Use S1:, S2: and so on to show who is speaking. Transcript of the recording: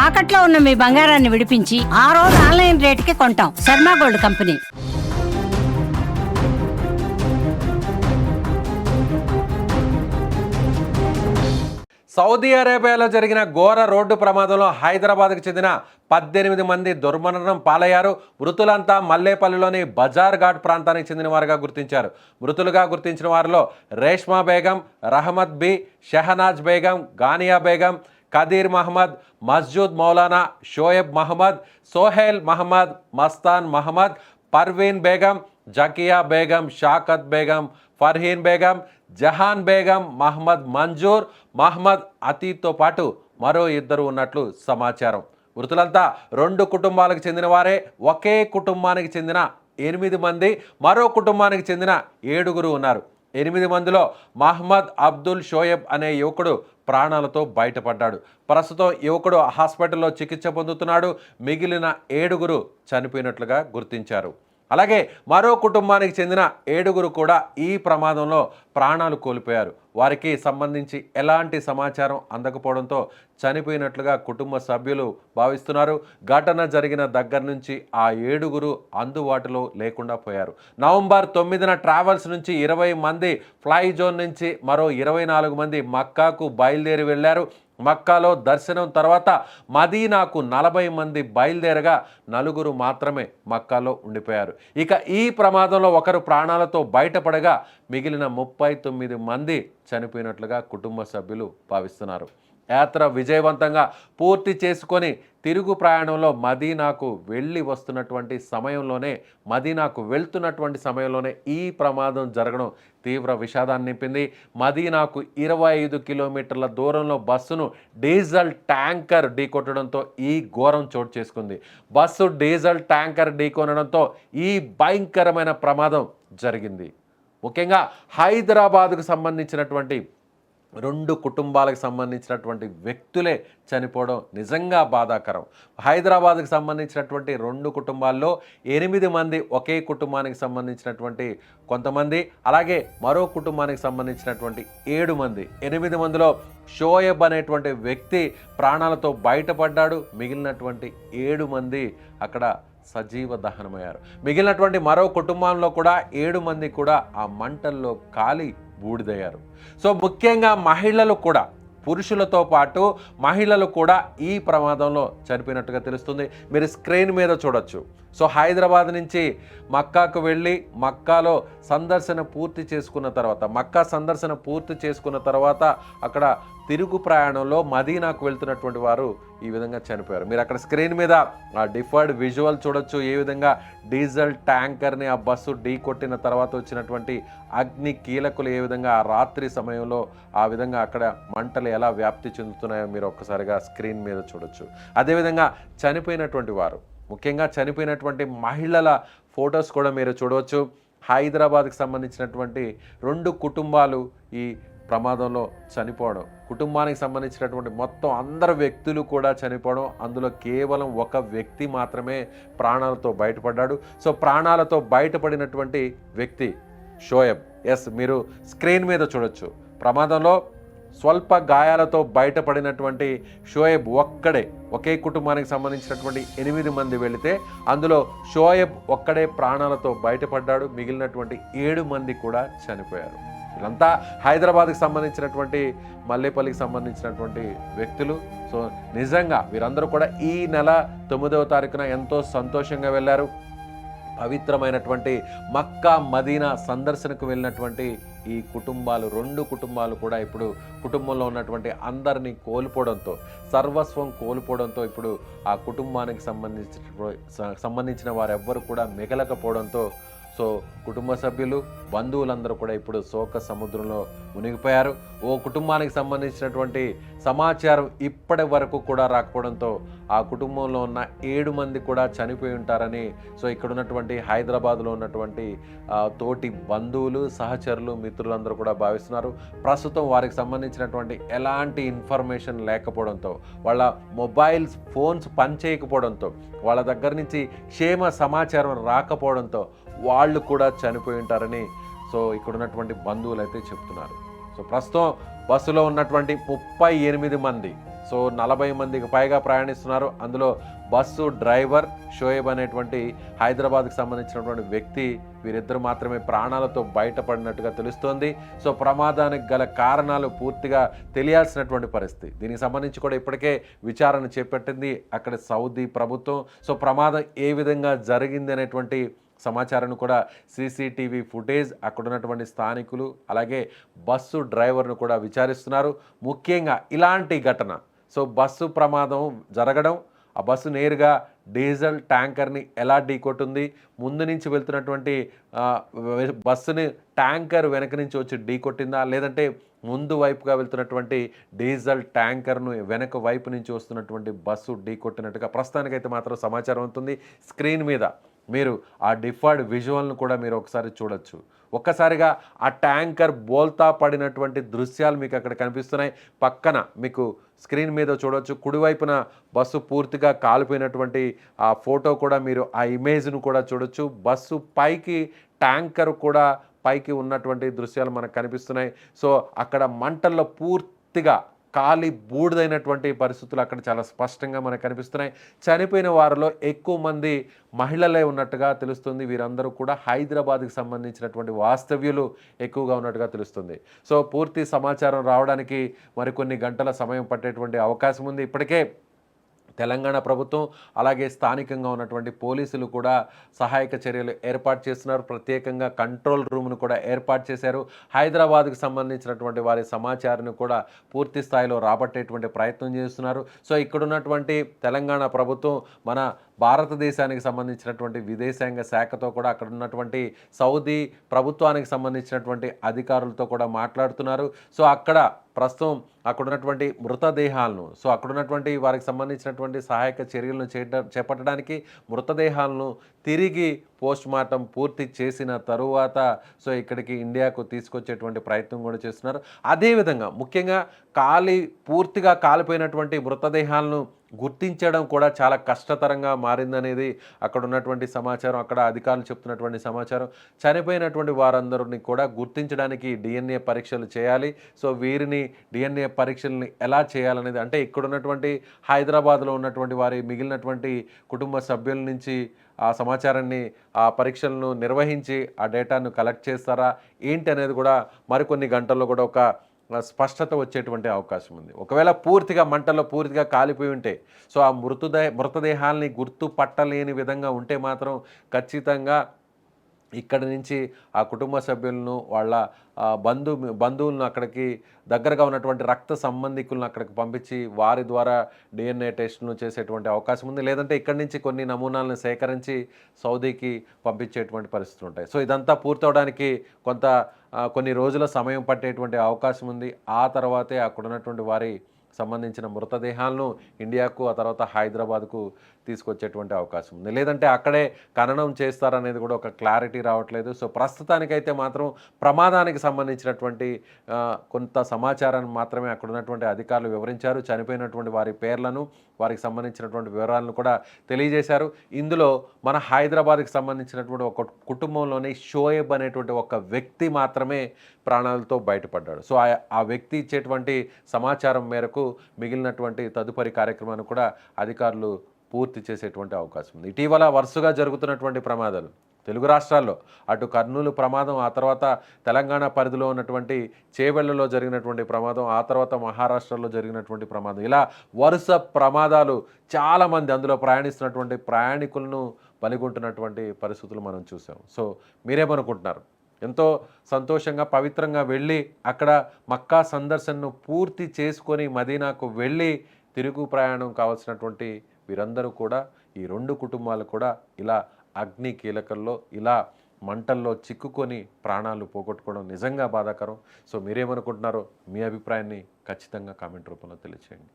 S1: తాకట్లో ఉన్న మీ బంగారాన్ని విడిపించి ఆ రోజు ఆన్లైన్ రేటుకి కొంటాం. Sharma gold company.
S2: సౌదీ అరేబియాలో జరిగిన ఘోర రోడ్డు ప్రమాదంలో హైదరాబాద్కు చెందిన 18 మంది దుర్మరణం పాలయ్యారు. మృతులంతా మల్లేపల్లిలోని బజార్ ఘాట్ ప్రాంతానికి చెందిన వారుగా గుర్తించారు. మృతులుగా గుర్తించిన వారిలో రేష్మా బేగం, రహమత్ బి, షెహనాజ్ బేగం, గానియా బేగం, కదీర్ మహమ్మద్, మస్జూద్ మౌలానా, షోయబ్ మహమ్మద్, సోహెల్ మహమ్మద్, మస్తాన్ మహమ్మద్, పర్వీన్ బేగం, జకియా బేగం, షాకత్ బేగం, ఫర్హీన్ బేగం, జహాన్ బేగం, మహమ్మద్ మంజూర్, మహమ్మద్ అతీత్తో పాటు మరో 2 ఉన్నట్లు సమాచారం. మృతులంతా 2 కుటుంబాలకు చెందిన వారే. ఒకే కుటుంబానికి చెందిన 8 మంది, మరో కుటుంబానికి చెందిన 7 ఉన్నారు. 8 మందిలో మహమ్మద్ అబ్దుల్ షోయబ్ అనే యువకుడు ప్రాణాలతో బయటపడ్డాడు. ప్రస్తుతం యువకుడు హాస్పిటల్లో చికిత్స పొందుతున్నాడు. మిగిలిన 7 చనిపోయినట్లుగా గుర్తించారు. అలాగే మరో కుటుంబానికి చెందిన 7 కూడా ఈ ప్రమాదంలో ప్రాణాలు కోల్పోయారు. వారికి సంబంధించి ఎలాంటి సమాచారం అందకపోవడంతో చనిపోయినట్లుగా కుటుంబ సభ్యులు భావిస్తున్నారు. ఘటన జరిగిన దగ్గర నుంచి ఆ 7 అందుబాటులో లేకుండా పోయారు. నవంబర్ 9న ట్రావెల్స్ నుంచి 20 మంది, ఫ్లై జోన్ నుంచి మరో 24 మంది మక్కాకు బయలుదేరి వెళ్లారు. మక్కాలో దర్శనం తర్వాత మదీనాకు 40 మంది బయలుదేరగా 4 మాత్రమే మక్కాలో ఉండిపోయారు. ఇక ఈ ప్రమాదంలో ఒకరు ప్రాణాలతో బయటపడగా మిగిలిన 39 మంది చనిపోయినట్లుగా కుటుంబ సభ్యులు భావిస్తున్నారు. యాత్ర విజయవంతంగా పూర్తి చేసుకొని తిరుగు ప్రయాణంలో మదీనాకు వెళ్తున్నటువంటి సమయంలోనే ఈ ప్రమాదం జరగడం తీవ్ర విషాదాన్ని నింపింది. మదీనాకు 25 కిలోమీటర్ల దూరంలో బస్సును డీజిల్ ట్యాంకర్ ఢీకొట్టడంతో ఈ ఘోరం చోటు చేసుకుంది. బస్సు డీజిల్ ట్యాంకర్ ఢీకొనడంతో ఈ భయంకరమైన ప్రమాదం జరిగింది. ముఖ్యంగా హైదరాబాద్కు సంబంధించినటువంటి 2 కుటుంబాలకు సంబంధించినటువంటి వ్యక్తులే చనిపోవడం నిజంగా బాధాకరం. హైదరాబాద్కు సంబంధించినటువంటి 2 కుటుంబాల్లో 8 మంది ఒకే కుటుంబానికి సంబంధించినటువంటి కొంతమంది, అలాగే మరో కుటుంబానికి సంబంధించినటువంటి 7 మంది. 8 మందిలో షోయబ్ అనేటువంటి వ్యక్తి ప్రాణాలతో బయటపడ్డాడు. మిగిలినటువంటి 7 మంది అక్కడ సజీవ దహనమయ్యారు. మిగిలినటువంటి మరో కుటుంబంలో కూడా 7 మంది కూడా ఆ మంటల్లో కాలి బూడిదయ్యారు. సో ముఖ్యంగా మహిళలు కూడా, పురుషులతో పాటు మహిళలు కూడా ఈ ప్రమాదంలో చనిపోయినట్టుగా తెలుస్తుంది. మీరు స్క్రీన్ మీద చూడొచ్చు. సో హైదరాబాద్ నుంచి మక్కాకు వెళ్ళి మక్కాలో సందర్శన పూర్తి చేసుకున్న తర్వాత అక్కడ తిరుగు ప్రయాణంలో మదీనాకు వెళ్తున్నటువంటి వారు ఈ విధంగా చనిపోయారు. మీరు అక్కడ స్క్రీన్ మీద ఆ డిఫర్డ్ విజువల్ చూడొచ్చు. ఏ విధంగా డీజిల్ ట్యాంకర్ని ఆ బస్సు ఢీ కొట్టిన తర్వాత వచ్చినటువంటి అగ్ని కీలకులు ఏ విధంగా ఆ రాత్రి సమయంలో ఆ విధంగా అక్కడ మంటలు ఎలా వ్యాప్తి చెందుతున్నాయో మీరు ఒక్కసారిగా స్క్రీన్ మీద చూడొచ్చు. అదేవిధంగా చనిపోయినటువంటి వారు, ముఖ్యంగా చనిపోయినటువంటి మహిళల ఫొటోస్ కూడా మీరు చూడవచ్చు. హైదరాబాద్కి సంబంధించినటువంటి 2 కుటుంబాలు ఈ ప్రమాదంలో చనిపోవడం, కుటుంబానికి సంబంధించినటువంటి మొత్తం అందరు వ్యక్తులు కూడా చనిపోవడం, అందులో కేవలం ఒక వ్యక్తి మాత్రమే ప్రాణాలతో బయటపడ్డాడు. సో ప్రాణాలతో బయటపడినటువంటి వ్యక్తి షోయబ్. మీరు స్క్రీన్ మీద చూడొచ్చు. ప్రమాదంలో స్వల్ప గాయాలతో బయటపడినటువంటి షోయబ్ ఒకే కుటుంబానికి సంబంధించినటువంటి 8 మంది వెళితే అందులో షోయబ్ ఒక్కడే ప్రాణాలతో బయటపడ్డాడు. మిగిలినటువంటి 7 మంది కూడా చనిపోయారు. వీళ్ళంతా హైదరాబాద్కి సంబంధించినటువంటి మల్లేపల్లికి సంబంధించినటువంటి వ్యక్తులు. సో నిజంగా వీరందరూ కూడా ఈ నెల 9వ తారీఖున ఎంతో సంతోషంగా వెళ్ళారు. పవిత్రమైనటువంటి మక్కా మదీనా సందర్శనకు వెళ్ళినటువంటి ఈ కుటుంబాలు, 2 కుటుంబాలు కూడా ఇప్పుడు కుటుంబంలో ఉన్నటువంటి అందరినీ కోల్పోవడంతో, సర్వస్వం కోల్పోవడంతో ఇప్పుడు ఆ కుటుంబానికి సంబంధించిన వారెవ్వరు కూడా మిగలకపోవడంతో సో కుటుంబ సభ్యులు, బంధువులందరూ కూడా ఇప్పుడు శోక సముద్రంలో మునిగిపోయారు. ఓ కుటుంబానికి సంబంధించినటువంటి సమాచారం ఇప్పటి వరకు కూడా రాకపోవడంతో ఆ కుటుంబంలో ఉన్న 7 మంది కూడా చనిపోయి ఉంటారని సో ఇక్కడ ఉన్నటువంటి హైదరాబాద్లో ఉన్నటువంటి తోటి బంధువులు, సహచరులు, మిత్రులందరూ కూడా భావిస్తున్నారు. ప్రస్తుతం వారికి సంబంధించినటువంటి ఎలాంటి ఇన్ఫర్మేషన్ లేకపోవడంతో, వాళ్ళ మొబైల్స్ ఫోన్స్ పనిచేయకపోవడంతో, వాళ్ళ దగ్గర నుంచి క్షేమ సమాచారం రాకపోవడంతో వాళ్ళు కూడా చనిపోయి ఉంటారని సో ఇక్కడ ఉన్నటువంటి బంధువులు అయితే చెప్తున్నారు. సో ప్రస్తుతం బస్సులో ఉన్నటువంటి 38 మంది, సో 40 మందికి పైగా ప్రయాణిస్తున్నారు. అందులో బస్సు డ్రైవర్ షోయబ్ అనేటువంటి హైదరాబాద్కి సంబంధించినటువంటి వ్యక్తి, వీరిద్దరు మాత్రమే ప్రాణాలతో బయటపడినట్టుగా తెలుస్తోంది. సో ప్రమాదానికి గల కారణాలు పూర్తిగా తెలియాల్సినటువంటి పరిస్థితి. దీనికి సంబంధించి కూడా ఇప్పటికే విచారణ చేపట్టింది అక్కడ సౌదీ ప్రభుత్వం. సో ప్రమాదం ఏ విధంగా జరిగింది అనేటువంటి సమాచారాన్ని కూడా సీసీటీవీ ఫుటేజ్, అక్కడ ఉన్నటువంటి స్థానికులు, అలాగే బస్సు డ్రైవర్ను కూడా విచారిస్తున్నారు. ముఖ్యంగా ఇలాంటి ఘటన, సో బస్సు ప్రమాదం జరగడం, ఆ బస్సు నేరుగా డీజిల్ ట్యాంకర్ని ఎలా ఢీకొట్టింది, ముందు నుంచి వెళ్తున్నటువంటి బస్సుని ట్యాంకర్ వెనక నుంచి వచ్చి ఢీకొట్టిందా, లేదంటే ముందు వైపుగా వెళ్తున్నటువంటి డీజిల్ ట్యాంకర్ను వెనక వైపు నుంచి వస్తున్నటువంటి బస్సు ఢీకొట్టినట్టుగా ప్రస్తుతానికైతే మాత్రం సమాచారం అవుతుంది. స్క్రీన్ మీద మీరు ఆ డిఫర్డ్ విజువల్ను కూడా మీరు ఒకసారి చూడొచ్చు. ఒక్కసారిగా ఆ ట్యాంకర్ బోల్తా పడినటువంటి దృశ్యాలు మీకు అక్కడ కనిపిస్తున్నాయి. పక్కన మీకు స్క్రీన్ మీద చూడొచ్చు, కుడివైపున బస్సు పూర్తిగా కాలిపోయినటువంటి ఆ ఫోటో కూడా మీరు ఆ ఇమేజ్ను కూడా చూడొచ్చు. బస్సు పైకి ట్యాంకర్ కూడా పైకి ఉన్నటువంటి దృశ్యాలు మనకు కనిపిస్తున్నాయి. సో అక్కడ మంటల్లో పూర్తిగా కాలి బూడిదైనటువంటి పరిస్థితులు అక్కడ చాలా స్పష్టంగా మనకు కనిపిస్తున్నాయి. చనిపోయిన వారిలో ఎక్కువ మంది మహిళలే ఉన్నట్టుగా తెలుస్తుంది. వీరందరూ కూడా హైదరాబాద్కి సంబంధించినటువంటి వాస్తవ్యులు ఎక్కువగా ఉన్నట్టుగా తెలుస్తుంది. సో పూర్తి సమాచారం రావడానికి మరికొన్ని గంటల సమయం పట్టేటువంటి అవకాశం ఉంది. ఇప్పటికే తెలంగాణ ప్రభుత్వం అలాగే స్థానికంగా ఉన్నటువంటి పోలీసులు కూడా సహాయక చర్యలు ఏర్పాటు చేస్తున్నారు. ప్రత్యేకంగా కంట్రోల్ రూమ్ను కూడా ఏర్పాటు చేశారు. హైదరాబాద్కు సంబంధించినటువంటి వారి సమాచారాన్ని కూడా పూర్తి స్థాయిలో రాబట్టేటువంటి ప్రయత్నం చేస్తున్నారు. సో ఇక్కడున్నటువంటి తెలంగాణ ప్రభుత్వం మన భారతదేశానికి సంబంధించినటువంటి విదేశాంగ శాఖతో కూడా అక్కడ ఉన్నటువంటి సౌదీ ప్రభుత్వానికి సంబంధించినటువంటి అధికారులతో కూడా మాట్లాడుతున్నారు. సో అక్కడ ప్రస్తుతం అక్కడ ఉన్నటువంటి మృతదేహాలను, సో అక్కడ ఉన్నటువంటి వారికి సంబంధించినటువంటి సహాయక చర్యలను చేపట్టడానికి మృతదేహాలను తిరిగి పోస్ట్ మార్టం పూర్తి చేసిన తరువాత సో ఇక్కడికి ఇండియాకు తీసుకొచ్చేటువంటి ప్రయత్నం కూడా చేస్తున్నారు. అదేవిధంగా ముఖ్యంగా పూర్తిగా కాలిపోయినటువంటి మృతదేహాలను గుర్తించడం కూడా చాలా కష్టతరంగా మారిందనేది అక్కడ ఉన్నటువంటి సమాచారం, అక్కడ అధికారులు చెప్తున్నటువంటి సమాచారం. చనిపోయినటువంటి వారందరినీ కూడా గుర్తించడానికి డిఎన్ఏ పరీక్షలు చేయాలి. సో వీరిని డిఎన్ఏ పరీక్షల్ని ఎలా చేయాలనేది, అంటే ఇక్కడ ఉన్నటువంటి హైదరాబాద్లో ఉన్నటువంటి వారి మిగిలినటువంటి కుటుంబ సభ్యుల నుంచి ఆ సమాచారాన్ని, ఆ పరీక్షలను నిర్వహించి ఆ డేటాను కలెక్ట్ చేస్తారా ఏంటి అనేది కూడా మరికొన్ని గంటల్లో కూడా ఒక స్పష్టత వచ్చేటువంటి అవకాశం ఉంది. ఒకవేళ పూర్తిగా మంటల్లో పూర్తిగా కాలిపోయి ఉంటే, సో ఆ మృతదేహాల్ని గుర్తుపట్టలేని విధంగా ఉంటే మాత్రం ఖచ్చితంగా ఇక్కడి నుంచి ఆ కుటుంబ సభ్యులను, వాళ్ళ బంధువులను అక్కడికి దగ్గరగా ఉన్నటువంటి రక్త సంబంధికులను అక్కడికి పంపించి వారి ద్వారా డిఎన్ఏ టెస్టులను చేసేటువంటి అవకాశం ఉంది. లేదంటే ఇక్కడి నుంచి కొన్ని నమూనాలను సేకరించి సౌదీకి పంపించేటువంటి పరిస్థితులు ఉంటాయి. సో ఇదంతా పూర్తవడానికి కొన్ని రోజుల సమయం పట్టేటువంటి అవకాశం ఉంది. ఆ తర్వాతే అక్కడ ఉన్నటువంటి వారి సంబంధించిన మృతదేహాలను ఇండియాకు, ఆ తర్వాత హైదరాబాద్కు తీసుకొచ్చేటువంటి అవకాశం ఉంది. లేదంటే అక్కడే ఖననం చేస్తారనేది కూడా ఒక క్లారిటీ రావట్లేదు. సో ప్రస్తుతానికైతే మాత్రం ప్రమాదానికి సంబంధించినటువంటి కొంత సమాచారాన్ని మాత్రమే అక్కడ ఉన్నటువంటి అధికారులు వివరించారు. చనిపోయినటువంటి వారి పేర్లను, వారికి సంబంధించినటువంటి వివరాలను కూడా తెలియజేశారు. ఇందులో మన హైదరాబాద్కి సంబంధించినటువంటి ఒక కుటుంబంలోని షోయబ్ అనేటువంటి ఒక వ్యక్తి మాత్రమే ప్రాణాలతో బయటపడ్డాడు. సో ఆ వ్యక్తి ఇచ్చేటువంటి సమాచారం మేరకు మిగిలినటువంటి తదుపరి కార్యక్రమాన్ని కూడా అధికారులు పూర్తి చేసేటువంటి అవకాశం ఉంది. ఇటీవల వరుసగా జరుగుతున్నటువంటి ప్రమాదాలు తెలుగు రాష్ట్రాల్లో, అటు కర్నూలు ప్రమాదం, ఆ తర్వాత తెలంగాణ పరిధిలో ఉన్నటువంటి చేవెళ్లలో జరిగినటువంటి ప్రమాదం, ఆ తర్వాత మహారాష్ట్రలో జరిగినటువంటి ప్రమాదం, ఇలా వరుస ప్రమాదాలు చాలామంది అందులో ప్రయాణిస్తున్నటువంటి ప్రయాణికులను బలిగొంటున్నటువంటి పరిస్థితులు మనం చూసాం. సో మీరేమనుకుంటున్నారు? ఎంతో సంతోషంగా పవిత్రంగా వెళ్ళి అక్కడ మక్కా సందర్శనను పూర్తి చేసుకొని మదీనాకు వెళ్ళి తిరుగు ప్రయాణం కావాల్సినటువంటి వీరందరూ కూడా, ఈ రెండు కుటుంబాలు కూడా ఇలా అగ్ని కీలకల్లో, ఇలా మంటల్లో చిక్కుకొని ప్రాణాలు పోగొట్టుకోవడం నిజంగా బాధాకరం. సో మీరేమనుకుంటున్నారో మీ అభిప్రాయాన్ని ఖచ్చితంగా కామెంట్ రూపంలో తెలియచేయండి.